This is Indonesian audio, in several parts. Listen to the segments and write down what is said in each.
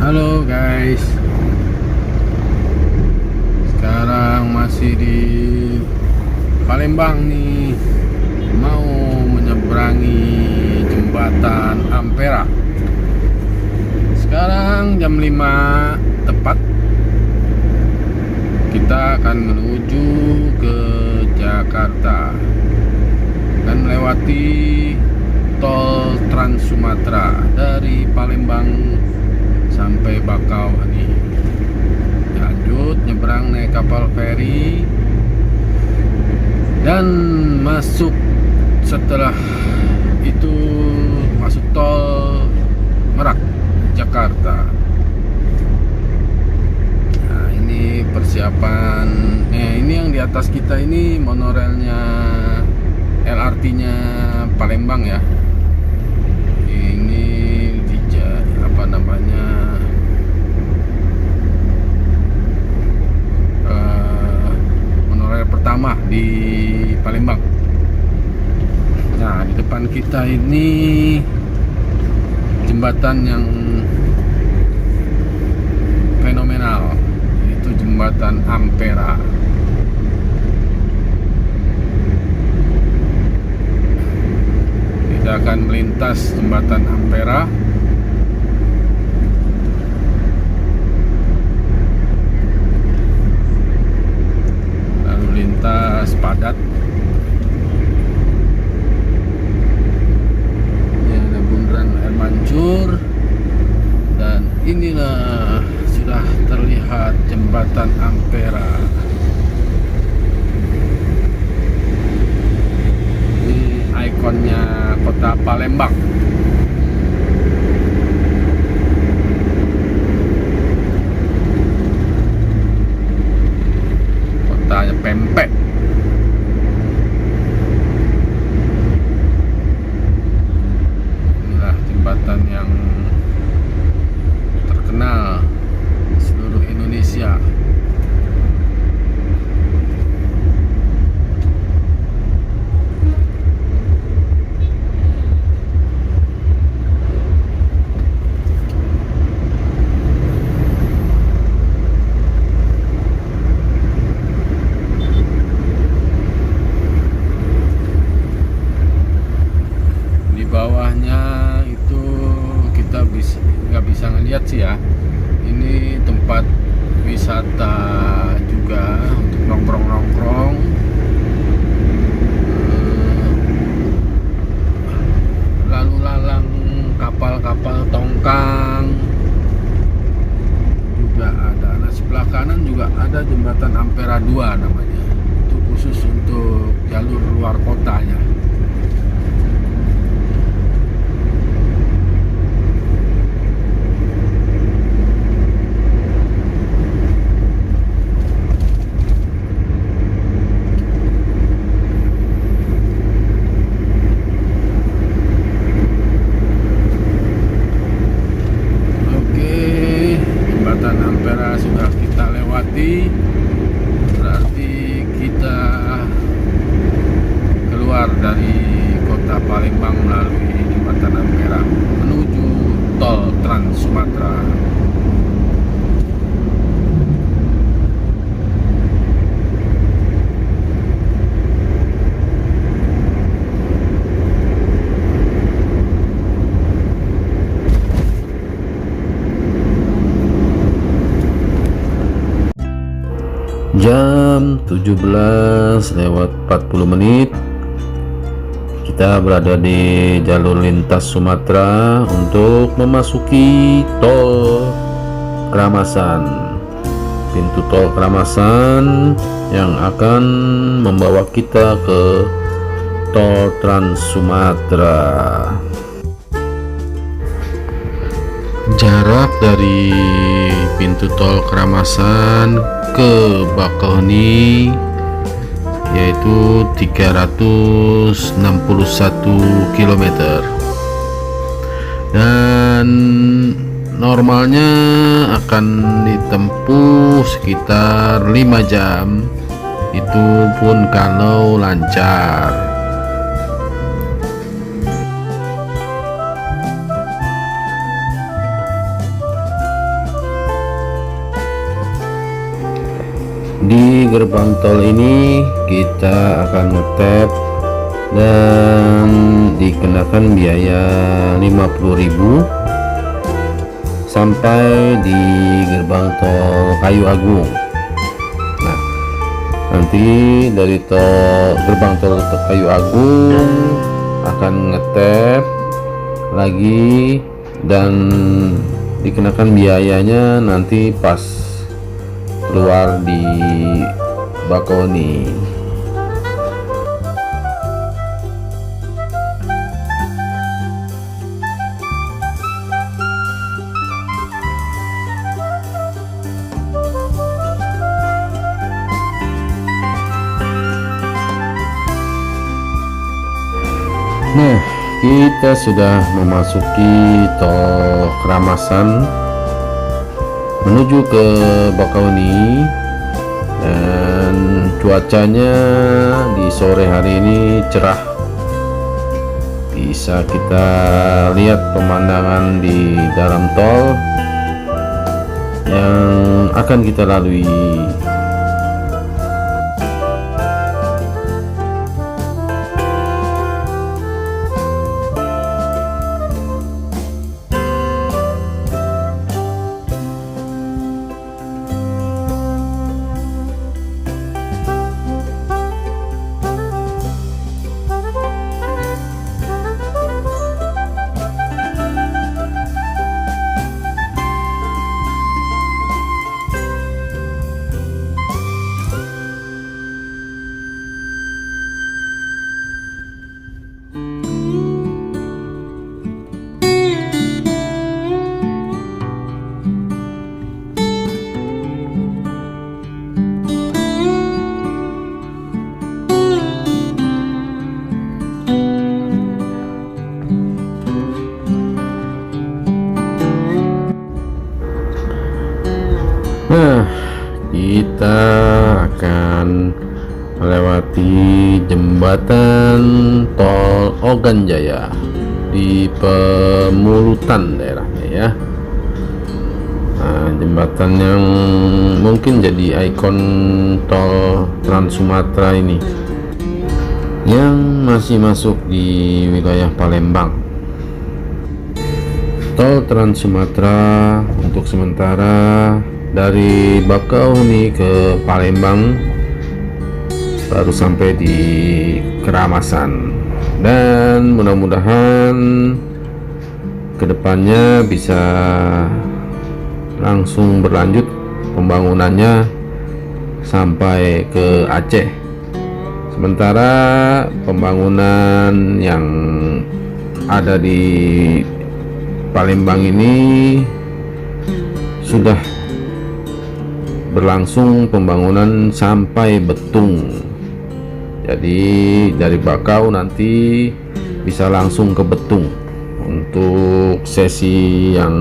Halo guys, sekarang masih di Palembang nih, mau menyeberangi jembatan Ampera. Sekarang jam 5 tepat, kita akan menuju ke Jakarta dan melewati tol Trans Sumatera dari Palembang sampai Bakauheni. Lanjut nyebrang naik kapal feri dan masuk, setelah itu masuk tol Merak Jakarta. Nah, ini persiapan. Ini yang di atas kita ini monorelnya, LRT-nya Palembang ya. Ini di apa namanya, monorail pertama di Palembang. Nah, di depan kita ini jembatan yang fenomenal, yaitu jembatan Ampera. Kita akan melintas jembatan Ampera. Lalu lintas padat. Ini ada bundaran air mancur. Dan inilah sudah terlihat jembatan Ampera. Ini ikonnya kota Palembang. Kotanya pempek. Inilah jembatan yang terkenal di seluruh Indonesia. Bawahnya itu kita nggak bisa ngeliat sih ya. Ini tempat wisata juga untuk nongkrong-nongkrong. Lalu lalang kapal-kapal tongkang juga ada. Nah, sebelah kanan juga ada jembatan Ampera 2 namanya. Itu khusus untuk jalur luar kotanya. Sudah kita lewati, berarti kita keluar dari kota Palembang melalui jembatan Ampera menuju tol Trans Sumatera. Jam 17:40 kita berada di jalur lintas Sumatera untuk memasuki tol Keramasan, pintu tol Keramasan yang akan membawa kita ke tol Trans Sumatera. Jarak dari pintu tol Keramasan ke Bakauheni yaitu 361 km, dan normalnya akan ditempuh sekitar 5 jam, itu pun kalau lancar. gerbang tol ini kita akan ngetap dan dikenakan biaya 50.000 sampai di gerbang tol Kayu Agung. Nah, nanti dari gerbang tol Kayu Agung akan ngetap lagi dan dikenakan biayanya nanti pas keluar di Bakauheni. Nah, kita sudah memasuki tol Keramasan menuju ke Bakauheni, dan cuacanya di sore hari ini cerah. Bisa kita lihat pemandangan di dalam tol yang akan kita lalui. Nah, kita akan melewati jembatan tol Ogan Jaya di Pemulutan daerahnya ya. Nah, jembatan yang mungkin jadi ikon tol Trans Sumatera ini yang masih masuk di wilayah Palembang. Tol Trans Sumatera untuk sementara dari Bakauheni ke Palembang baru sampai di Keramasan, dan mudah-mudahan kedepannya bisa langsung berlanjut pembangunannya sampai ke Aceh. Sementara pembangunan yang ada di Palembang ini sudah berlangsung pembangunan sampai Betung. Jadi dari Bakau nanti bisa langsung ke Betung untuk sesi yang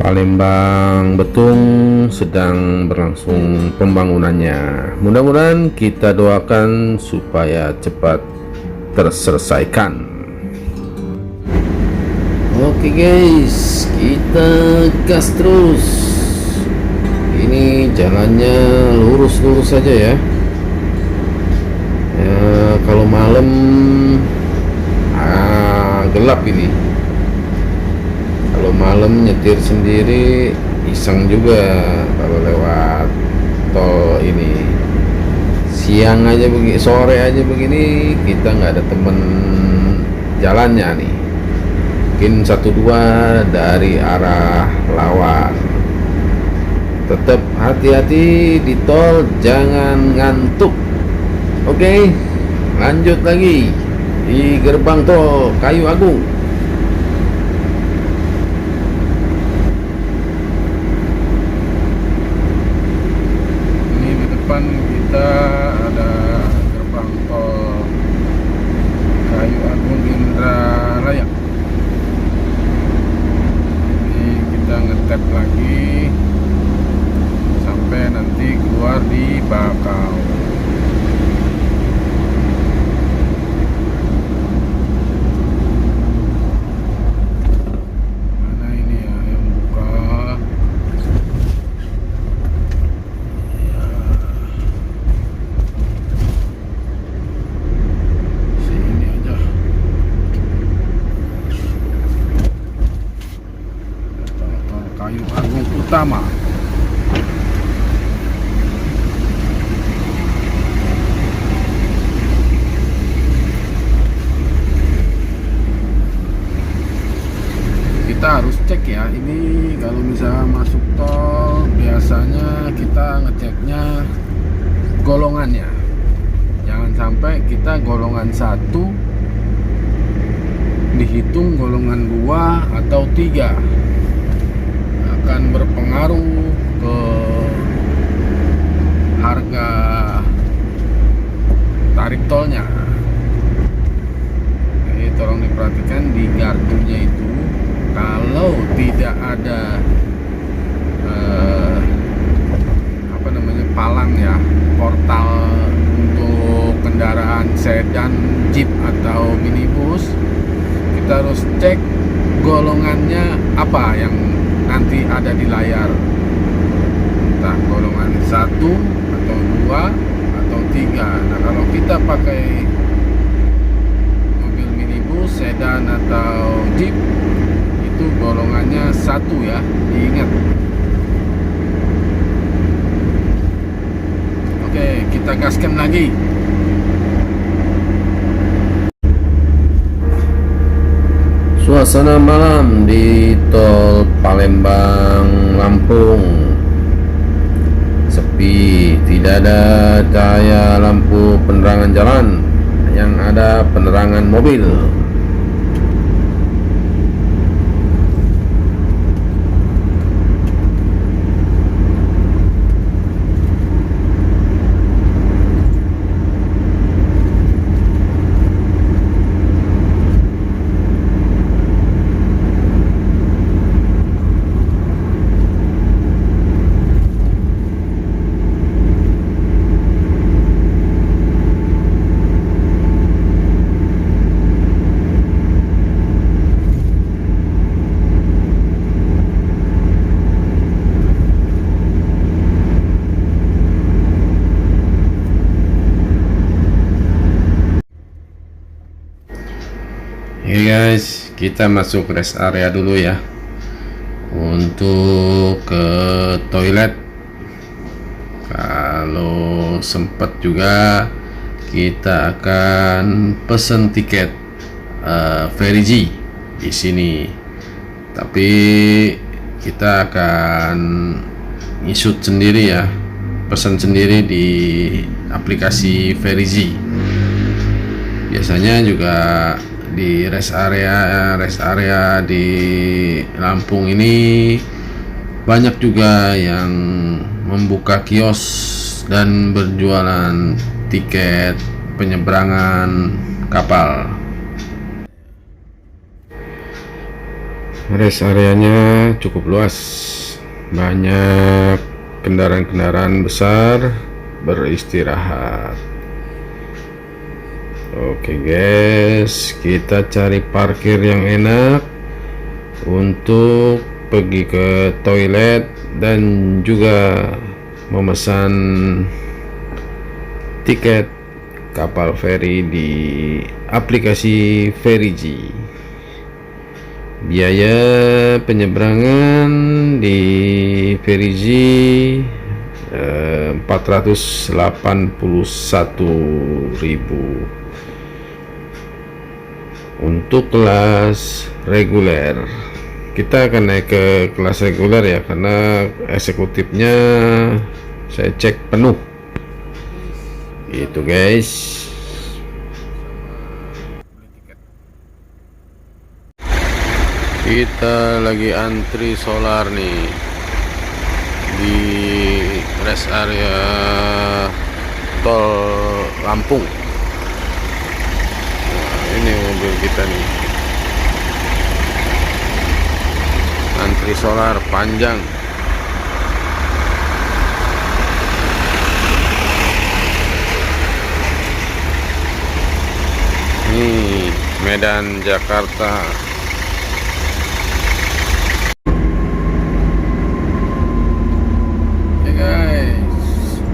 Palembang Betung sedang berlangsung pembangunannya. Mudah-mudahan kita doakan supaya cepat terselesaikan. Oke guys, kita gas terus. Ini jalannya lurus-lurus saja ya. Ya, kalau malam gelap ini. Kalau malam nyetir sendiri iseng juga kalau lewat tol ini. Siang aja begini, sore aja begini, kita nggak ada temen jalannya nih. Mungkin 1-2 dari arah lawan. Tetap hati-hati di tol, jangan ngantuk. Oke, lanjut lagi di gerbang tol Kayu Agung. Ini di depan kita ada gerbang tol Kayu Agung Indralaya. Ini kita ngetap lagi sampai nanti keluar di Bakau. Mana ini ya yang buka? Ya, utama. Kita harus cek ya, ini kalau misalnya masuk tol biasanya kita ngeceknya golongannya, jangan sampai kita golongan 1 dihitung golongan 2 atau 3, akan berpengaruh ke harga tarif tolnya. Jadi tolong diperhatikan di gardunya itu, kalau tidak ada palang ya, portal untuk kendaraan sedan, jeep atau minibus, kita harus cek golongannya apa yang nanti ada di layar, entah golongan 1 atau 2 atau 3. Nah, kalau kita pakai mobil minibus, sedan atau jeep, itu golongannya 1 ya, diingat. Oke, kita gaskan lagi. Suasana malam di tol Palembang Lampung sepi, tidak ada cahaya lampu penerangan jalan, yang ada penerangan mobil. Oke guys, kita masuk rest area dulu ya, untuk ke toilet. Kalau sempat juga kita akan pesen tiket Ferry di sini, tapi kita akan isut sendiri ya, pesan sendiri di aplikasi Ferry. Biasanya juga di rest area di Lampung ini banyak juga yang membuka kios dan berjualan tiket penyeberangan kapal. Rest areanya cukup luas, banyak kendaraan-kendaraan besar beristirahat. Oke guys, kita cari parkir yang enak untuk pergi ke toilet dan juga memesan tiket kapal feri di aplikasi Ferry. Biaya penyeberangan di Ferry 481.000 untuk kelas reguler. Kita akan naik ke kelas reguler ya, karena eksekutifnya saya cek penuh gitu guys. Kita lagi antri solar nih di rest area tol Lampung. Ini mobil kita nih, antri solar panjang. Ini Medan Jakarta. Oke guys,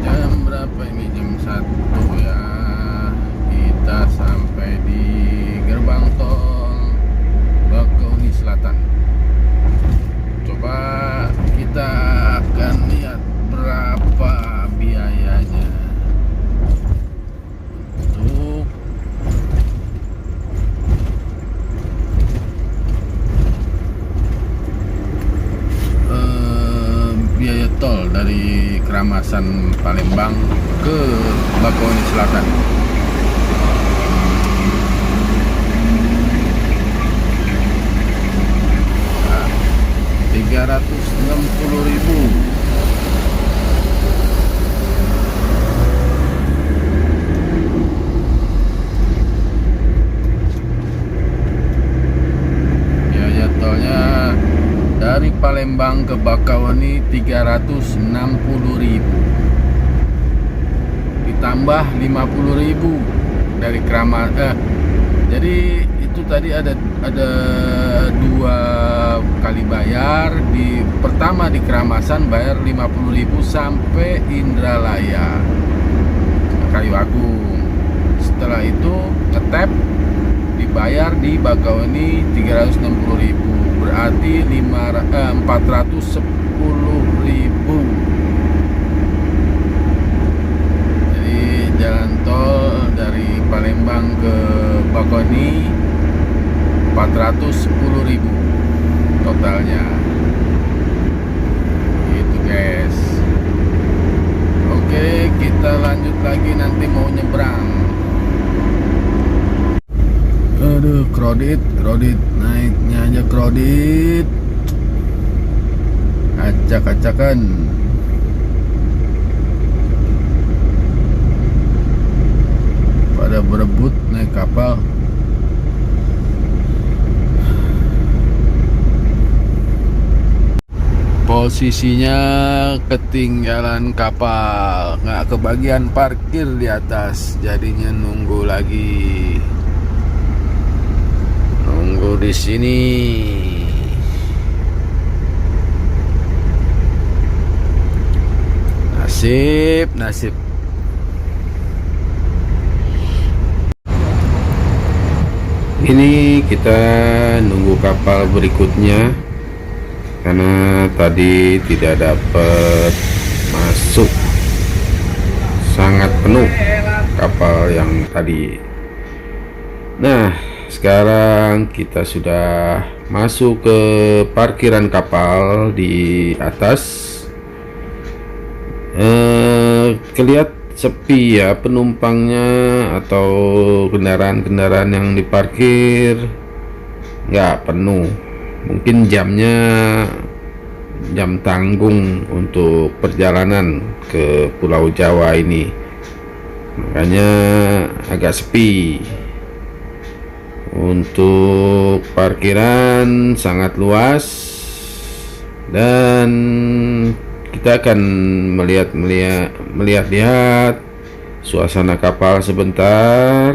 jam berapa ini? Jam 1 ya. Kita sampai di gerbang tol Bakauheni Selatan. Coba kita dari Keramasan Palembang ke Bakauheni Selatan. Nah, 360.000. Dari Palembang ke Bakauheni 360.000, ditambah 50.000 dari jadi itu tadi ada dua kali bayar. Pertama di Keramasan bayar 50.000 sampai Indralaya Kayu Agung. Setelah itu ngetap dibayar di Bakauheni 360.000, berarti 410.000. Jadi jalan tol dari Palembang ke Bakauheni 410.000 totalnya. Gitu guys. Oke, kita lanjut lagi, nanti mau nyebrang. Aduh, kredit naiknya aja kredit, acak-acakan. Pada berebut naik kapal. Posisinya ketinggalan kapal, nggak kebagian parkir di atas, jadinya nunggu lagi. Di sini nasib. Ini kita nunggu kapal berikutnya karena tadi tidak dapat masuk, sangat penuh kapal yang tadi. Nah, sekarang kita sudah masuk ke parkiran kapal di atas. Kelihatan sepi ya penumpangnya, atau kendaraan-kendaraan yang diparkir nggak penuh. Mungkin jamnya jam tanggung untuk perjalanan ke Pulau Jawa ini, makanya agak sepi. Untuk parkiran sangat luas, dan kita akan melihat suasana kapal sebentar.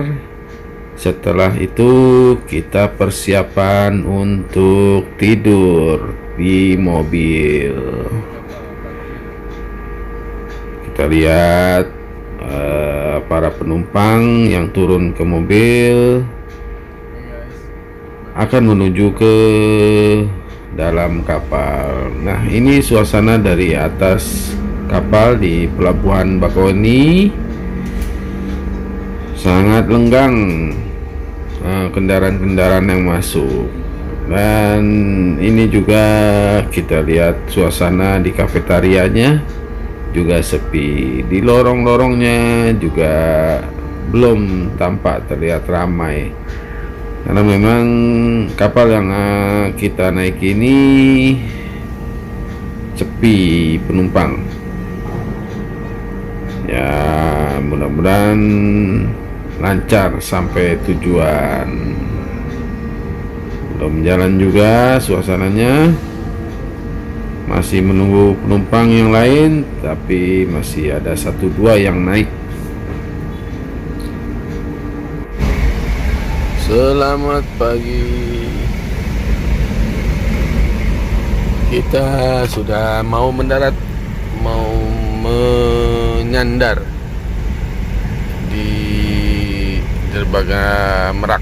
Setelah itu kita persiapan untuk tidur di mobil. Kita lihat para penumpang yang turun ke mobil akan menuju ke dalam kapal. Nah, ini suasana dari atas kapal di Pelabuhan Bakauheni. Sangat lenggang kendaraan-kendaraan yang masuk. Dan ini juga kita lihat suasana di kafetarianya juga sepi. Di lorong-lorongnya juga belum tampak terlihat ramai, karena memang kapal yang kita naik ini sepi penumpang. Ya, mudah-mudahan lancar sampai tujuan. Belum jalan juga suasananya, masih menunggu penumpang yang lain, tapi masih ada 1-2 yang naik. Selamat pagi. Kita sudah mau mendarat, mau menyandar di derbaga Merak.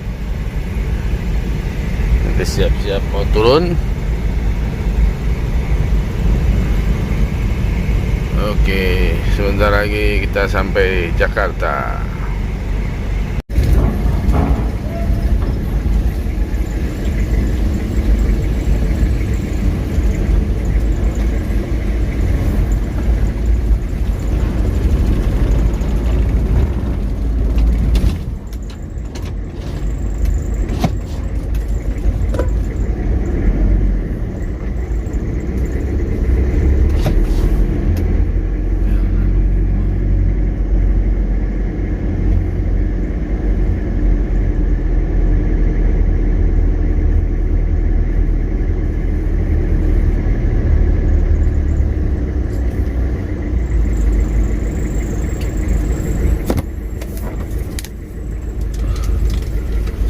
Nanti siap-siap mau turun. Oke, sebentar lagi kita sampai Jakarta.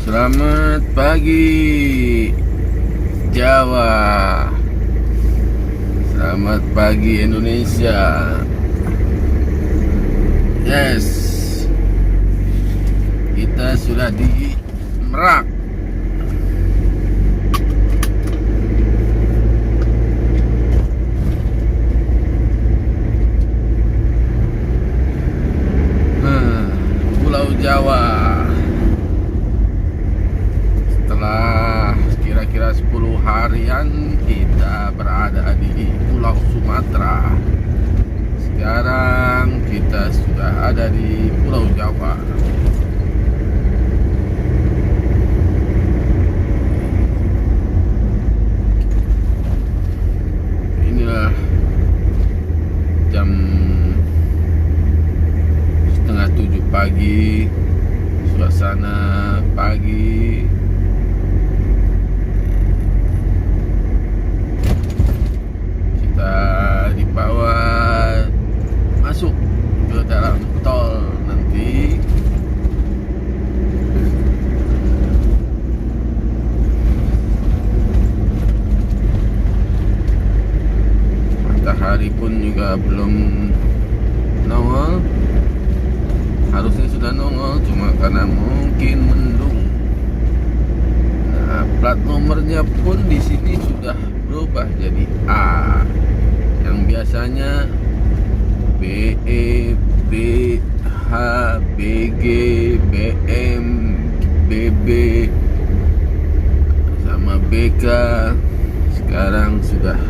Selamat pagi Jawa, selamat pagi Indonesia. Yes, kita sudah di Merak. Pulau Jawa. Setelah kira-kira 10 harian kita berada di Pulau Sumatera. Sekarang kita sudah ada di Pulau Jawa. Inilah jam setengah 7 pagi, suasana pagi. Kita dibawa masuk ke dalam tol nanti. Matahari pun juga belum nongol. Harusnya sudah nongol, cuma karena mungkin mendung. Nah, plat nomornya pun di sini sudah berubah jadi A. Yang biasanya BE, BH, BG, BM, BB sama BK sekarang sudah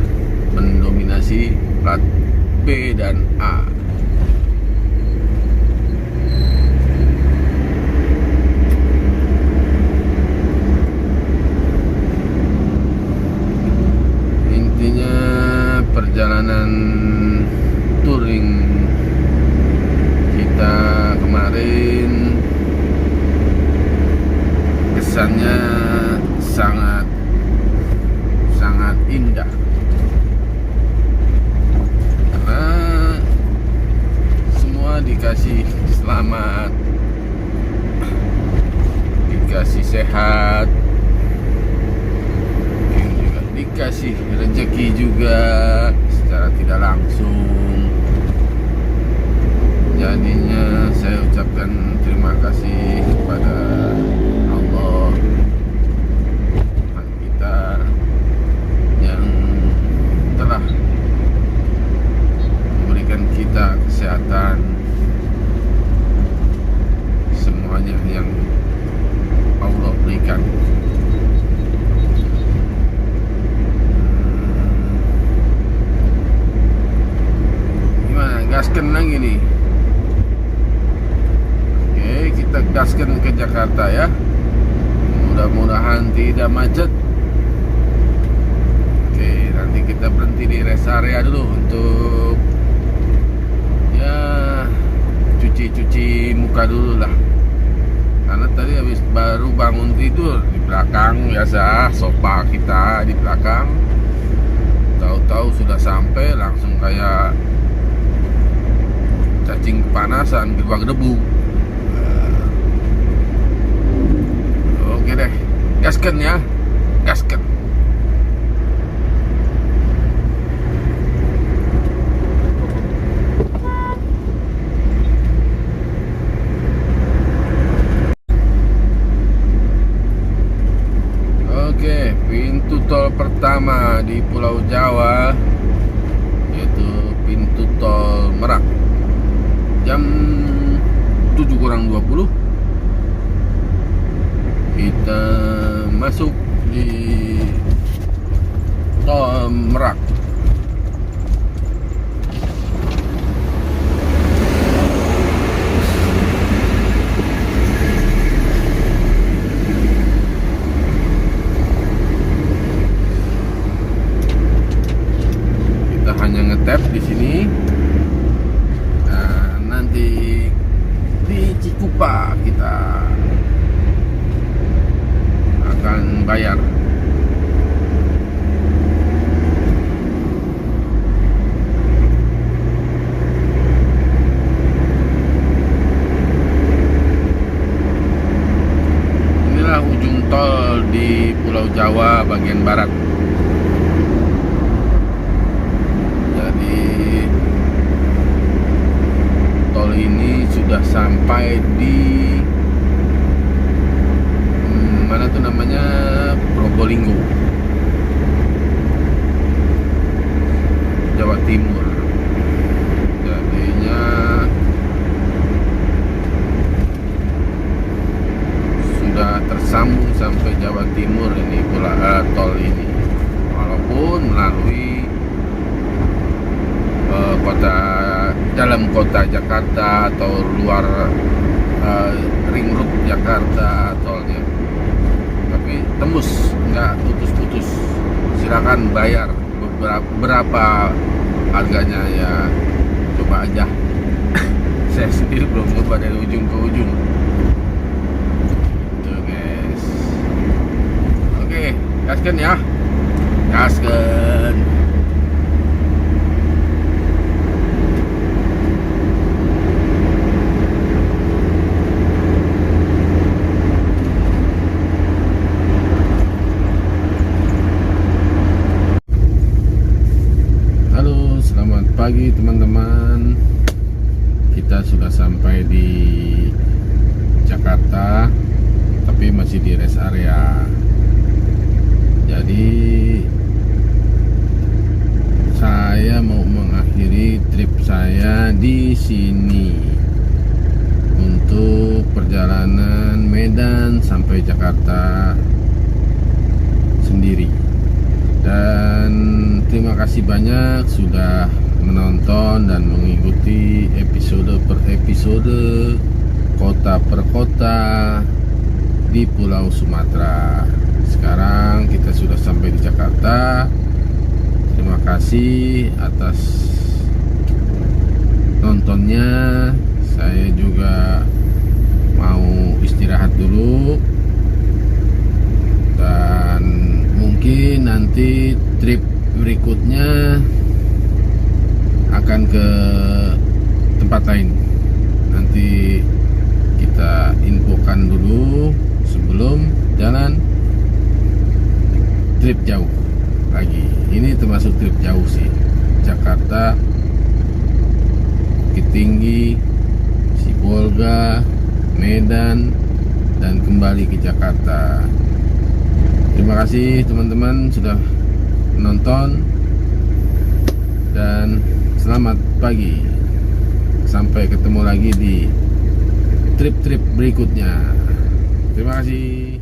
mendominasi plat B dan A. Intinya perjalanan touring kita kemarin kesannya sangat indah karena semua dikasih selamat, dikasih sehat, juga dikasih rezeki juga secara tidak langsung. Jadinya saya ucapkan terima kasih kepada Allah Tuhan kita yang telah memberikan kita kesehatan, semuanya yang Allah berikan. Gimana, gaskan lagi nih? Oke, kita gaskan ke Jakarta ya. Mudah-mudahan tidak macet. Oke, nanti kita berhenti di rest area dulu untuk ya cuci muka dulu lah. Karena tadi habis baru bangun tidur di belakang, biasa sofa kita di belakang. Tahu-tahu sudah sampai langsung kayak cacing kepanasan, gerbang debu. Oke deh, gaskan ya, gaskan. Oke, pintu tol pertama di Pulau Jawa yaitu pintu tol Merak. Jam 7:20 kita masuk di tol Merak. Kita hanya ngetap di sini. Nah, nanti di Cikupa kita akan bayar. inilah ujung tol di Pulau Jawa bagian barat. Jadi tol ini sudah sampai di mana tuh namanya, Probolinggo, Jawa Timur. Jadinya sudah tersambung sampai Jawa Timur ini tol ini, walaupun melalui dalam kota Jakarta atau luar ring road Jakarta tolnya, tapi tembus, nggak putus-putus. Silakan bayar berapa harganya ya, coba aja. Saya sendiri belum coba dari ujung ke ujung. Tuh guys, oke, gaskan ya, gaskan. Pagi teman-teman, kita sudah sampai di Jakarta, tapi masih di rest area. Jadi saya mau mengakhiri trip saya di sini untuk perjalanan Medan sampai Jakarta sendiri. Dan terima kasih banyak sudah menonton dan mengikuti episode per episode, kota per kota di Pulau Sumatera. Sekarang kita sudah sampai di Jakarta. Terima kasih atas nontonnya. Saya juga mau istirahat dulu, dan mungkin nanti trip berikutnya akan ke tempat lain. Nanti kita infokan dulu sebelum jalan trip jauh lagi. Ini termasuk trip jauh sih, Jakarta, Bukit Tinggi, Sibolga, Medan, dan kembali ke Jakarta. Terima kasih teman-teman sudah menonton, dan selamat pagi. Sampai ketemu lagi di trip-trip berikutnya. Terima kasih.